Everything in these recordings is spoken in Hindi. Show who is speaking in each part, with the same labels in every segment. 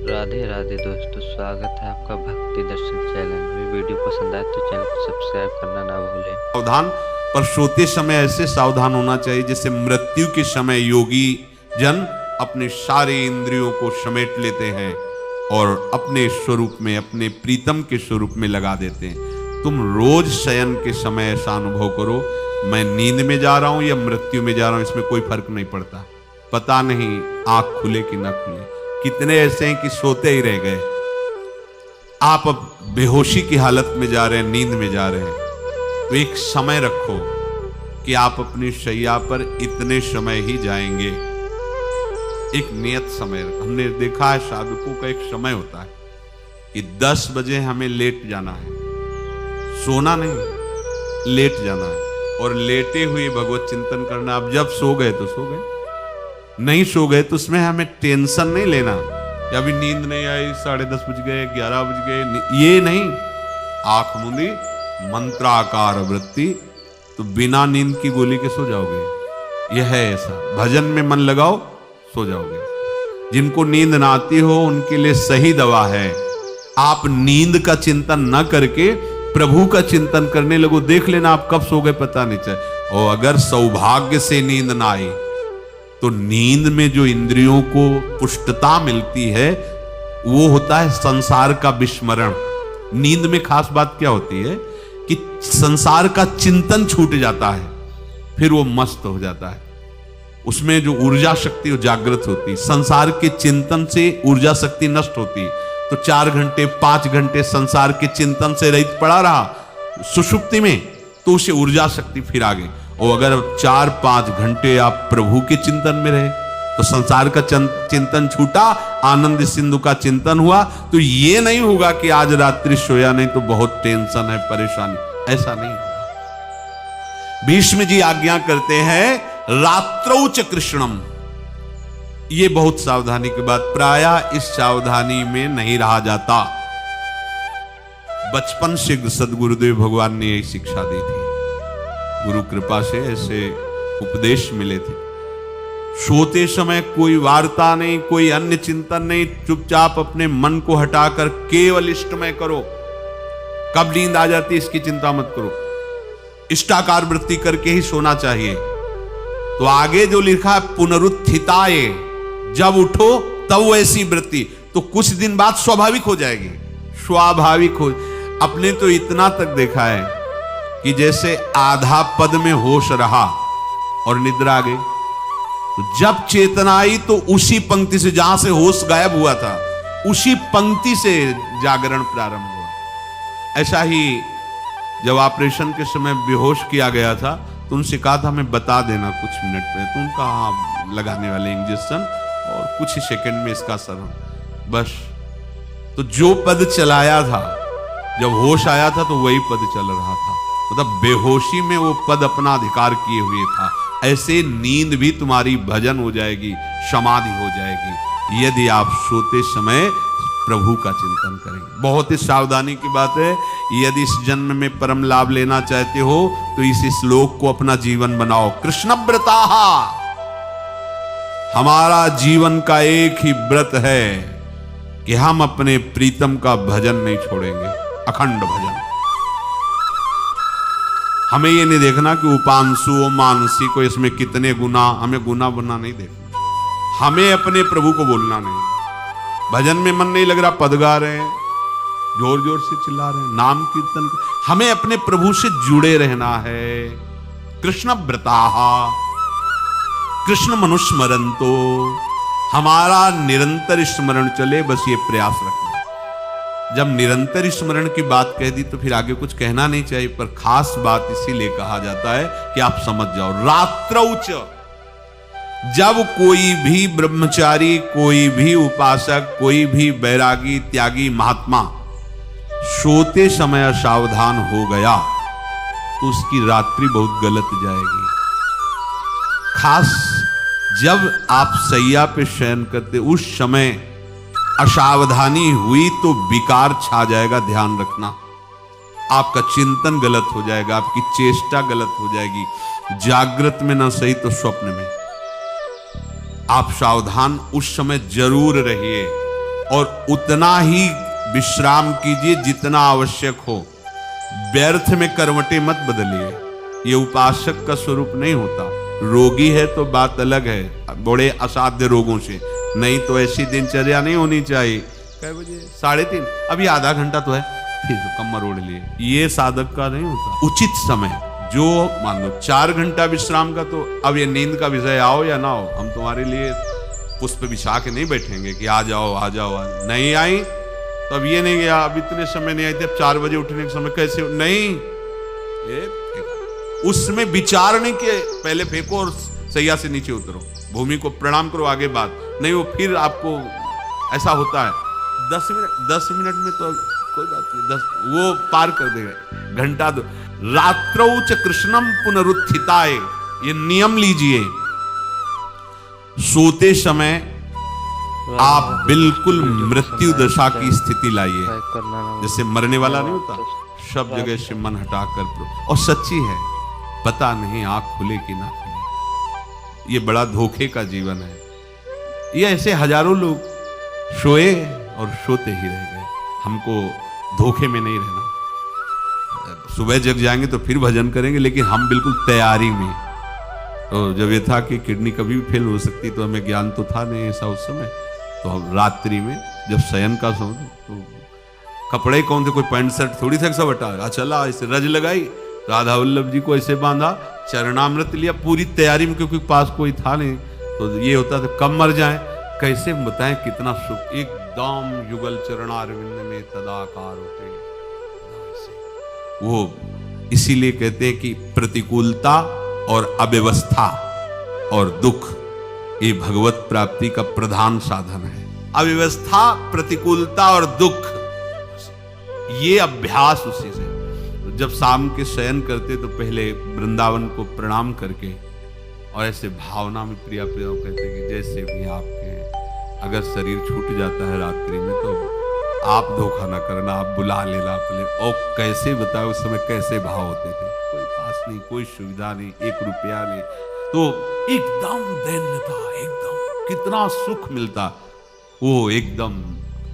Speaker 1: राधे राधे दोस्तों, स्वागत है आपका भक्ति दर्शन चैनल में। वीडियो पसंद आए तो चैनल को सब्सक्राइब करना ना भूलें।
Speaker 2: सावधान, पर सोते समय ऐसे सावधान होना चाहिए जैसे मृत्यु के समय योगी जन अपने सारे इंद्रियों को समेट लेते हैं और अपने स्वरूप में, अपने प्रीतम के स्वरूप में लगा देते हैं। तुम रोज शयन के समय ऐसा अनुभव करो, मैं नींद में जा रहा हूं या मृत्यु में जा रहा हूं, इसमें कोई फर्क नहीं पड़ता। पता नहीं आंख खुले कि ना खुले। कितने ऐसे हैं कि सोते ही रह गए। आप अब बेहोशी की हालत में जा रहे हैं, नींद में जा रहे हैं, तो एक समय रखो कि आप अपनी शैया पर इतने समय ही जाएंगे। एक नियत समय हमने देखा है, साधुकों का एक समय होता है कि 10 बजे हमें लेट जाना है, सोना नहीं, लेट जाना है और लेटे हुए भगवत चिंतन करना। अब जब सो गए तो सो गए, नहीं सो गए तो उसमें हमें टेंशन नहीं लेना कि अभी नींद नहीं आई, 10:30 बज गए, 11 बज गए, ये नहीं। आंख मूंदी, मंत्राकार वृत्ति, तो बिना नींद की गोली के सो जाओगे। यह है ऐसा, भजन में मन लगाओ, सो जाओगे। जिनको नींद ना आती हो उनके लिए सही दवा है, आप नींद का चिंतन न करके प्रभु का चिंतन करने लगो। देख लेना आप कब सो गए पता नहीं चले। और अगर सौभाग्य से नींद ना आई तो नींद में जो इंद्रियों को पुष्टता मिलती है वो होता है संसार का विस्मरण। नींद में खास बात क्या होती है कि संसार का चिंतन छूट जाता है, फिर वो मस्त हो जाता है। उसमें जो ऊर्जा शक्ति वो जागृत होती। संसार के चिंतन से ऊर्जा शक्ति नष्ट होती, तो 4 घंटे 5 घंटे संसार के चिंतन से रहित पड़ा रहा सुषुप्ति में, तो उसे ऊर्जा शक्ति फिर आ गई। और अगर 4-5 घंटे आप प्रभु के चिंतन में रहे तो संसार का चिंतन छूटा, आनंद सिंधु का चिंतन हुआ, तो ये नहीं होगा कि आज रात्रि सोया नहीं तो बहुत टेंशन है, परेशानी। ऐसा नहीं होगा। भीष्म जी आज्ञा करते हैं रात्रौ च कृष्णम। ये बहुत सावधानी की बात, प्रायः इस सावधानी में नहीं रहा जाता। बचपन से सदगुरुदेव भगवान ने यही शिक्षा दी थी, गुरु कृपा से ऐसे उपदेश मिले थे। सोते समय कोई वार्ता नहीं, कोई अन्य चिंतन नहीं, चुपचाप अपने मन को हटाकर केवल इष्टमय करो। कब नींद आ जाती है इसकी चिंता मत करो, इष्टाकार वृत्ति करके ही सोना चाहिए। तो आगे जो लिखा है पुनरुत्थिताय, जब उठो तब वैसी वृत्ति, तो कुछ दिन बाद स्वाभाविक हो जाएगी, स्वाभाविक हो। अपने तो इतना तक देखा है कि जैसे आधा पद में होश रहा और निद्रा आ गई, तो जब चेतना आई तो उसी पंक्ति से, जहां से होश गायब हुआ था, उसी पंक्ति से जागरण प्रारंभ हुआ। ऐसा ही जब ऑपरेशन के समय बेहोश किया गया था तो उनसे कहा था हमें बता देना कुछ मिनट में, तो उनका हाँ लगाने वाले इंजेक्शन और कुछ ही सेकंड में इसका असर हो, बस। तो जो पद चलाया था, जब होश आया था तो वही पद चल रहा था, मतलब बेहोशी में वो पद अपना अधिकार किए हुए था। ऐसे नींद भी तुम्हारी भजन हो जाएगी, समाधि हो जाएगी, यदि आप सोते समय प्रभु का चिंतन करेंगे। बहुत ही सावधानी की बात है। यदि इस जन्म में परम लाभ लेना चाहते हो तो इस श्लोक को अपना जीवन बनाओ। कृष्ण व्रताः, हमारा जीवन का एक ही व्रत है कि हम अपने प्रीतम का भजन नहीं छोड़ेंगे, अखंड भजन। हमें ये नहीं देखना कि उपांशु मानसी को इसमें कितने गुना, हमें गुना बना नहीं देखना। हमें अपने प्रभु को बोलना नहीं। भजन में मन नहीं लग रहा, पद गा रहे हैं, जोर जोर से चिल्ला रहे हैं, नाम कीर्तन, हमें अपने प्रभु से जुड़े रहना है। कृष्ण व्रताः, कृष्ण मनुस्मरन्तो, हमारा निरंतर स्मरण चले, बस ये प्रयास रखना। जब निरंतर स्मरण की बात कह दी तो फिर आगे कुछ कहना नहीं चाहिए, पर खास बात इसीलिए कहा जाता है कि आप समझ जाओ। रात्रौ च, जब कोई भी ब्रह्मचारी, कोई भी उपासक, कोई भी बैरागी, त्यागी, महात्मा सोते समय असावधान हो गया तो उसकी रात्रि बहुत गलत जाएगी। खास जब आप सैया पे शयन करते उस समय असावधानी हुई तो विकार छा जाएगा, ध्यान रखना। आपका चिंतन गलत हो जाएगा, आपकी चेष्टा गलत हो जाएगी। जागृत में ना सही तो स्वप्न में। आप सावधान उस समय जरूर रहिए और उतना ही विश्राम कीजिए जितना आवश्यक हो। व्यर्थ में करवटें मत बदलिए, ये उपासक का स्वरूप नहीं होता। रोगी है तो बात अलग है, बड़े असाध्य रोगों से, नहीं तो ऐसी दिनचर्या नहीं होनी चाहिए। कै बजे? 3:30, अभी आधा घंटा तो है, फिर कमर ओढ़ लिए, ये साधक का नहीं होता। उचित समय, जो मान लो 4 घंटा विश्राम का, तो अब ये नींद का विषय आओ या ना हो, हम तुम्हारे लिए पुष्प बिछा के नहीं बैठेंगे कि आ जाओ आ जाओ। नहीं आई तो अब ये नहीं गया, अब इतने समय नहीं आई थी, अब 4 बजे उठने के समय कैसे नहीं, ये उसमें विचारने के पहले फेंको और सैया से नीचे उतरो, भूमि को प्रणाम करो, आगे बात नहीं। वो फिर आपको ऐसा होता है 10 मिनट में तो कोई बात नहीं, 10 वो पार कर देगा, घंटा दो। रात्रौ च कृष्णम पुनरुत्थिताय, ये नियम लीजिए, सोते समय आप बिल्कुल मृत्यु दशा की स्थिति लाइए, जैसे मरने वाला नहीं होता, सब जगह से मन हटाकर। और सच्ची है, पता नहीं आंख खुले कि ना खुले, ये बड़ा धोखे का जीवन है। ये ऐसे हजारों लोग सोए और सोते ही रह गए। हमको धोखे में नहीं रहना, सुबह जग जाएंगे तो फिर भजन करेंगे, लेकिन हम बिल्कुल तैयारी में। तो जब ये था कि किडनी कभी भी फेल हो सकती, तो हमें ज्ञान तो था नहीं ऐसा उस समय, तो हम रात्रि में जब शयन का सो, तो कपड़े कौन थे, कोई पैंट शर्ट थोड़ी थे, सब हटा चला, ऐसे रज लगाई, राधा वल्लभ जी को ऐसे बांधा, चरणामृत लिया, पूरी तैयारी में, क्योंकि पास कोई था नहीं। तो ये होता था कब मर जाए, कैसे बताएं कितना सुख, एकदम युगल चरणारविंद में तदाकार होते। वो इसीलिए कहते हैं कि प्रतिकूलता और अव्यवस्था और दुख, ये भगवत प्राप्ति का प्रधान साधन है। अव्यवस्था, प्रतिकूलता और दुख, ये अभ्यास उसी से। जब शाम के शयन करते तो पहले वृंदावन को प्रणाम करके, और ऐसे भावना में प्रिया प्रिया कहते कि जैसे भी आपके, अगर शरीर छूट जाता है रात्रि में तो आप धोखा ना करना, आप बुला लेना अपने। और कैसे बताओ उस समय कैसे भाव होते थे, कोई पास नहीं, कोई सुविधा नहीं, 1 रुपया नहीं, तो एकदम दैन्यता, एकदम कितना सुख मिलता, वो एकदम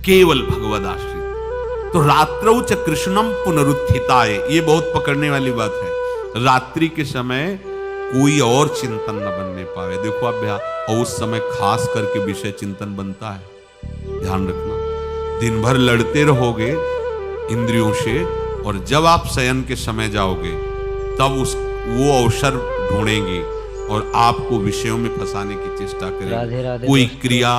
Speaker 2: केवल भगवद आश्रित। तो रात्रौ च कृष्णम पुनरुत्थिताय, ये बहुत पकड़ने वाली बात है। रात्रि के समय कोई और चिंतन न बनने पावे। देखो अभ्यास, और उस समय खास करके विषय चिंतन बनता है, ध्यान रखना। दिन भर लड़ते रहोगे इंद्रियों से, और जब आप शयन के समय जाओगे तब वो अवसर ढूंढेंगे और आपको विषयों में फंसाने की चेष्टा करेंगे। कोई क्रिया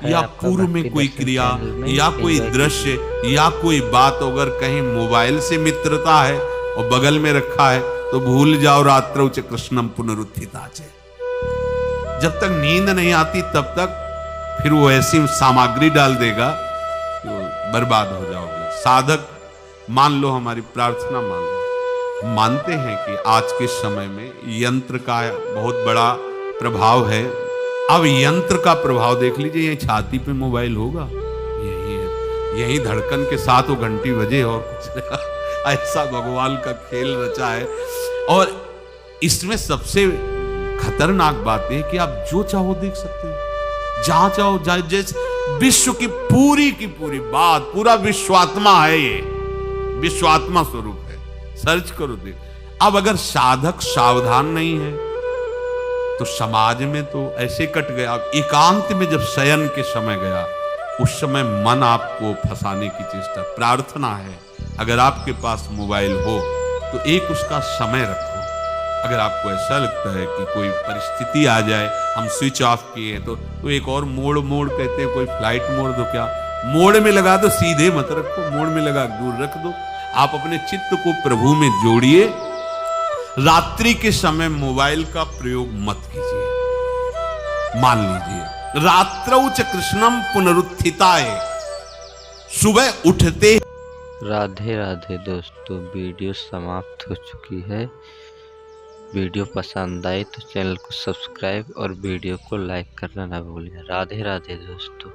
Speaker 2: या पूर्व में कोई क्रिया या कोई दृश्य या कोई बात, अगर कहीं मोबाइल से मित्रता है और बगल में रखा है तो भूल जाओ, रात्रौ च कृष्णम पुनरुत्थिताच। जब तक नींद नहीं आती तब तक फिर वो ऐसी सामग्री डाल देगा कि बर्बाद हो जाओगे। साधक मान लो, हमारी प्रार्थना मान लो, मानते हैं कि आज के समय में यंत्र का बहुत बड़ा प्रभाव है। अब यंत्र का प्रभाव देख लीजिए, यही छाती पे मोबाइल होगा, यही है, यही धड़कन के साथ वो घंटी बजे और कुछ ऐसा भगवान का खेल रचा है। और इसमें सबसे खतरनाक बात है कि आप जो चाहो देख सकते हो, जहां चाहो, जैसे विश्व की पूरी बात, पूरा विश्वात्मा है, ये विश्वात्मा स्वरूप है, सर्च करो देख। अब अगर साधक सावधान नहीं है तो समाज में तो ऐसे कट गया। एकांत में जब शयन के समय गया, उस समय मन आपको फंसाने की चेष्टा। प्रार्थना है, अगर आपके पास मोबाइल हो तो एक उसका समय रखो। अगर आपको ऐसा लगता है कि कोई परिस्थिति आ जाए, हम स्विच ऑफ किए हैं, तो एक और मोड कहते हैं, कोई फ्लाइट मोड दो, क्या मोड में लगा दो, सीधे मत रखो, मोड में लगा दूर रख दो। आप अपने चित्त को प्रभु में जोड़िए। रात्रि के समय मोबाइल का प्रयोग मत कीजिए। मान लीजिए रात्रौ च कृष्णम पुनरुत्थिताय, सुबह उठते।
Speaker 1: राधे राधे दोस्तों, वीडियो समाप्त हो चुकी है। वीडियो पसंद आई तो चैनल को सब्सक्राइब और वीडियो को लाइक करना ना भूलिए। राधे राधे दोस्तों।